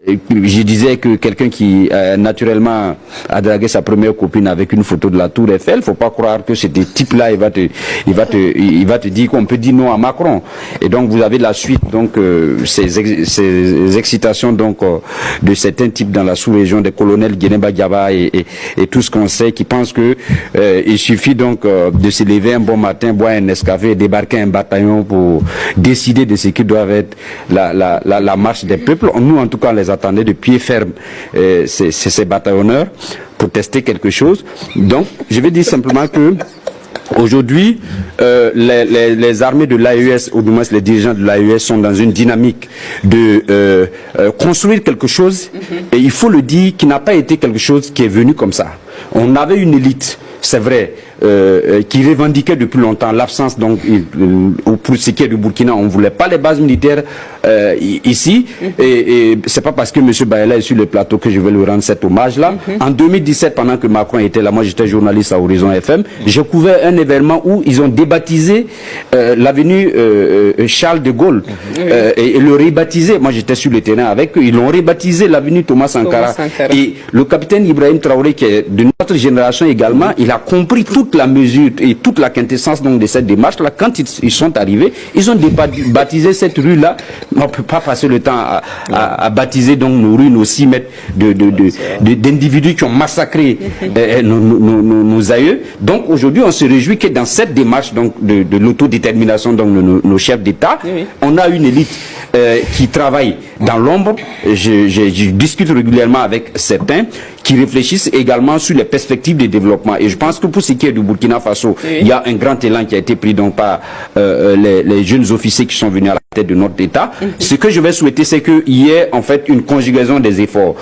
Je disais que quelqu'un qui naturellement a dragué sa première copine avec une photo de la Tour Eiffel, faut pas croire que ce type-là il va te dire qu'on peut dire non à Macron. Et donc vous avez la suite donc ces excitations donc de certains types dans la sous-région des colonels Guénéba Diaba et tout ce qu'on sait qui pensent que il suffit donc de se lever un bon matin, boire un Nescafé et débarquer un bataillon pour décider de ce qui doit être la marche des peuples. Nous en tout cas on les attendait de pied ferme ces bataillonneurs pour tester quelque chose. Donc je vais dire simplement que aujourd'hui, les armées de l'AES, ou du moins les dirigeants de l'AES sont dans une dynamique de construire quelque chose, et il faut le dire, qui n'a pas été quelque chose qui est venu comme ça. On avait une élite, c'est vrai, qui revendiquait depuis longtemps l'absence, donc pour ce qui est du Burkina, on ne voulait pas les bases militaires ici, et c'est pas parce que M. Bayela est sur le plateau que je vais lui rendre cet hommage-là. En 2017, pendant que Macron était là, moi j'étais journaliste à Horizon FM, j'ai couvert un événement où ils ont débaptisé l'avenue Charles de Gaulle, et le rebaptisé, moi j'étais sur le terrain avec eux, ils l'ont rebaptisé l'avenue Thomas Sankara. Et le capitaine Ibrahim Traoré, qui est de notre génération également, il a compris toute la mesure et toute la quintessence donc de cette démarche-là. Quand ils sont arrivés, ils ont baptisé cette rue-là. On ne peut pas passer le temps à baptiser donc nos rues, nos 6 mètres d'individus qui ont massacré nos aïeux. Donc aujourd'hui, on se réjouit que dans cette démarche donc de l'autodétermination donc de nos chefs d'État, on a une élite qui travaille dans l'ombre. Je discute régulièrement avec certains qui réfléchissent également sur les perspectives de développement. Et je pense que pour ce qui est du Burkina Faso, il y a un grand élan qui a été pris donc par les jeunes officiers qui sont venus à la tête de notre État. Ce que je vais souhaiter, c'est qu'il y ait en fait une conjugaison des efforts.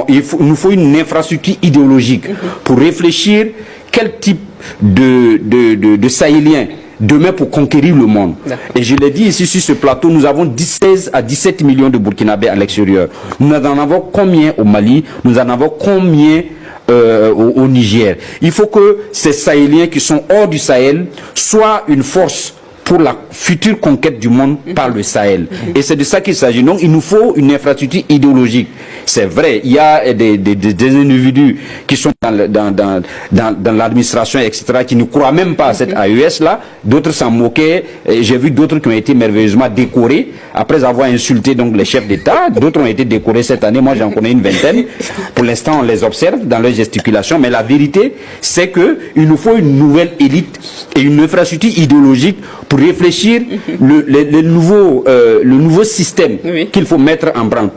Il nous faut une infrastructure idéologique pour réfléchir quel type de Sahéliens demain pour conquérir le monde. Et je l'ai dit ici sur ce plateau, nous avons 16 à 17 millions de Burkinabés à l'extérieur. Nous en avons combien au Mali? Nous en avons combien au Niger? Il faut que ces Sahéliens qui sont hors du Sahel soient une force pour la future conquête du monde par le Sahel. Et c'est de ça qu'il s'agit. Donc il nous faut une infrastructure idéologique. C'est vrai, il y a des individus qui sont dans l'administration, etc., qui ne croient même pas à cette AES-là. D'autres s'en moquaient. J'ai vu d'autres qui ont été merveilleusement décorés après avoir insulté donc les chefs d'État. D'autres ont été décorés cette année. Moi, j'en connais une vingtaine. Pour l'instant, on les observe dans leurs gesticulations. Mais la vérité, c'est que il nous faut une nouvelle élite et une infrastructure idéologique pour réfléchir le nouveau système qu'il faut mettre en branle.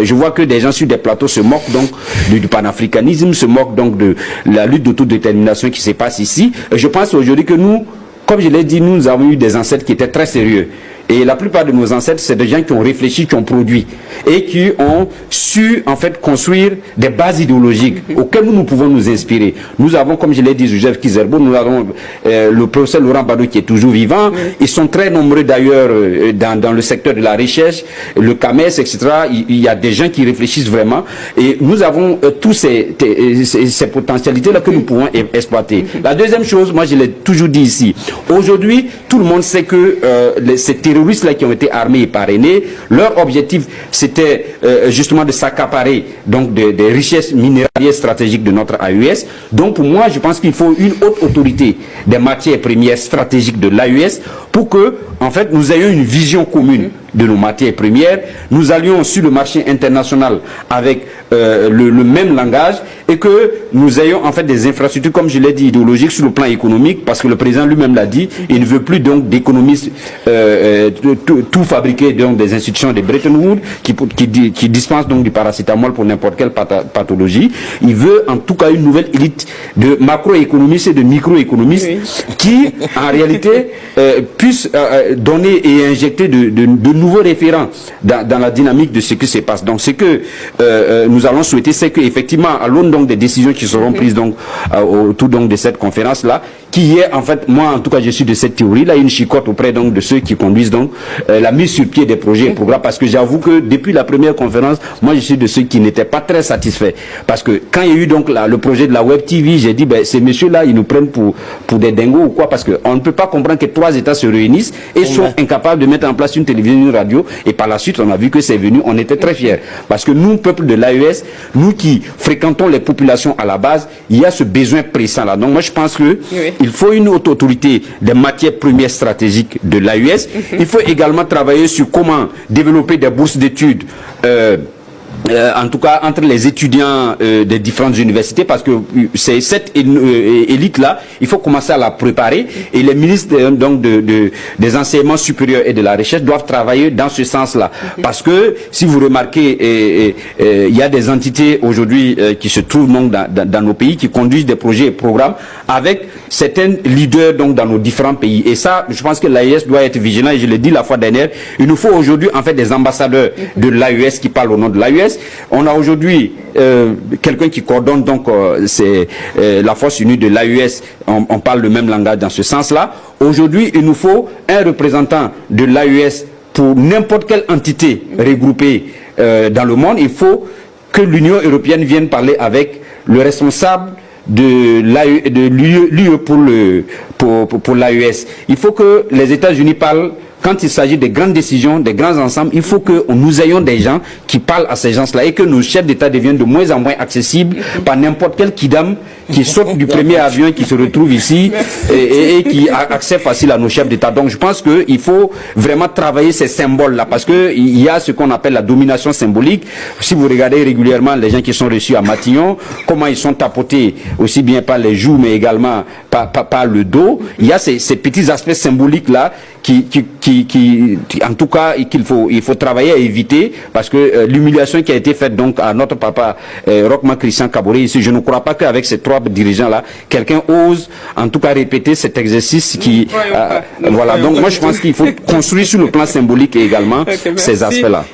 Je vois que des gens sur des plateaux se moquent donc du panafricanisme, se moquent donc de la lutte d'autodétermination qui se passe ici. Je pense aujourd'hui que nous, comme je l'ai dit, nous avons eu des ancêtres qui étaient très sérieux. Et la plupart de nos ancêtres, c'est des gens qui ont réfléchi, qui ont produit et qui ont su en fait construire des bases idéologiques auxquelles nous pouvons nous inspirer. Nous avons, comme je l'ai dit, Joseph Kizerbo, nous avons le professeur Laurent Badou qui est toujours vivant. Ils sont très nombreux d'ailleurs dans le secteur de la recherche, le CAMES, etc. Il y a des gens qui réfléchissent vraiment. Et nous avons tous ces potentialités-là que nous pouvons exploiter. La deuxième chose, moi je l'ai toujours dit ici, aujourd'hui, tout le monde sait que ces terroristes-là qui ont été armés et parrainés, leur objectif c'était justement de s'accaparer donc des richesses minéralières stratégiques de notre AES. Donc pour moi, je pense qu'il faut une haute autorité des matières premières stratégiques de l'AES pour que, en fait, nous ayons une vision commune de nos matières premières, nous allions sur le marché international avec le même langage et que nous ayons en fait des infrastructures, comme je l'ai dit, idéologiques sur le plan économique, parce que le président lui-même l'a dit, il ne veut plus donc d'économistes tout fabriquer donc des institutions de Bretton Woods qui dispensent donc du paracétamol pour n'importe quelle pathologie. Il veut en tout cas une nouvelle élite de macroéconomistes et de microéconomistes qui en réalité puissent donner et injecter de nouveaux référents dans la dynamique de ce qui se passe. Donc ce que nous allons souhaiter, c'est qu'effectivement, à l'aune donc des décisions qui seront prises donc autour donc de cette conférence-là, qui est, en fait, moi en tout cas je suis de cette théorie-là, une chicotte auprès donc de ceux qui conduisent donc la mise sur pied des projets et programmes, parce que j'avoue que depuis la première conférence, moi je suis de ceux qui n'étaient pas très satisfaits, parce que quand il y a eu donc le projet de la Web TV, j'ai dit ben ces messieurs-là ils nous prennent pour des dingos ou quoi, parce que on ne peut pas comprendre que 3 États se réunissent et sont incapables de mettre en place une télévision, une radio, et par la suite on a vu que c'est venu, on était très fiers, parce que nous, peuple de l'AES, nous qui fréquentons les populations à la base, il y a ce besoin pressant là. Donc moi je pense que il faut une haute autorité des matières premières stratégiques de l'AES. Il faut également travailler sur comment développer des bourses d'études en tout cas entre les étudiants des différentes universités, parce que c'est cette élite-là, il faut commencer à la préparer, et les ministres donc des enseignements supérieurs et de la recherche doivent travailler dans ce sens-là, parce que si vous remarquez, il y a des entités aujourd'hui qui se trouvent donc dans nos pays, qui conduisent des projets et programmes avec certains leaders donc dans nos différents pays, et ça, je pense que l'AES doit être vigilant, et je l'ai dit la fois dernière, il nous faut aujourd'hui en fait des ambassadeurs de l'AES qui parlent au nom de l'AES. On a aujourd'hui quelqu'un qui coordonne donc la force unie de l'AES, on parle le même langage dans ce sens-là. Aujourd'hui, il nous faut un représentant de l'AES pour n'importe quelle entité regroupée dans le monde. Il faut que l'Union européenne vienne parler avec le responsable de l'UE pour l'AES. Il faut que les États-Unis parlent. Quand il s'agit des grandes décisions, des grands ensembles, il faut que nous ayons des gens qui parlent à ces gens-là, et que nos chefs d'État deviennent de moins en moins accessibles par n'importe quel kidam qui saute du premier avion qui se retrouve ici et qui a accès facile à nos chefs d'État. Donc je pense qu'il faut vraiment travailler ces symboles-là, parce qu'il y a ce qu'on appelle la domination symbolique. Si vous regardez régulièrement les gens qui sont reçus à Matignon, comment ils sont tapotés aussi bien par les joues mais également par le dos, il y a ces petits aspects symboliques-là qui en tout cas il faut travailler à éviter, parce que l'humiliation qui a été faite donc à notre papa Rochman Christian Kaboré ici, je ne crois pas qu'avec ces 3 dirigeants là quelqu'un ose en tout cas répéter cet exercice qui voilà. Donc moi je pense qu'il faut construire sur le plan symbolique et également ces aspects là.